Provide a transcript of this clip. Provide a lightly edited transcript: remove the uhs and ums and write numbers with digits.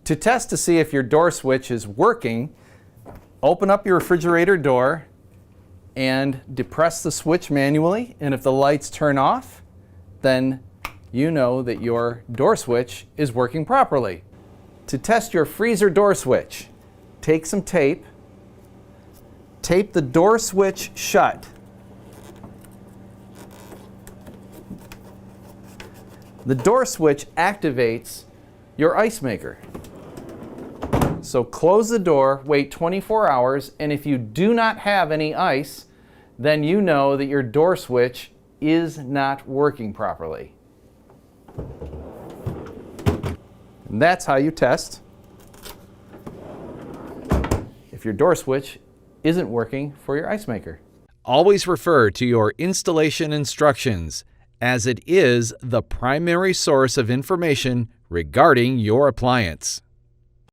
To test to see if your door switch is working, open up your refrigerator door and depress the switch manually, and if the lights turn off, then you know that your door switch is working properly. To test your freezer door switch, take some tape, tape the door switch shut. The door switch activates your ice maker. So close the door, wait 24 hours, and if you do not have any ice, then you know that your door switch is not working properly. And that's how you test if your door switch isn't working for your ice maker. Always refer to your installation instructions, as it is the primary source of information regarding your appliance.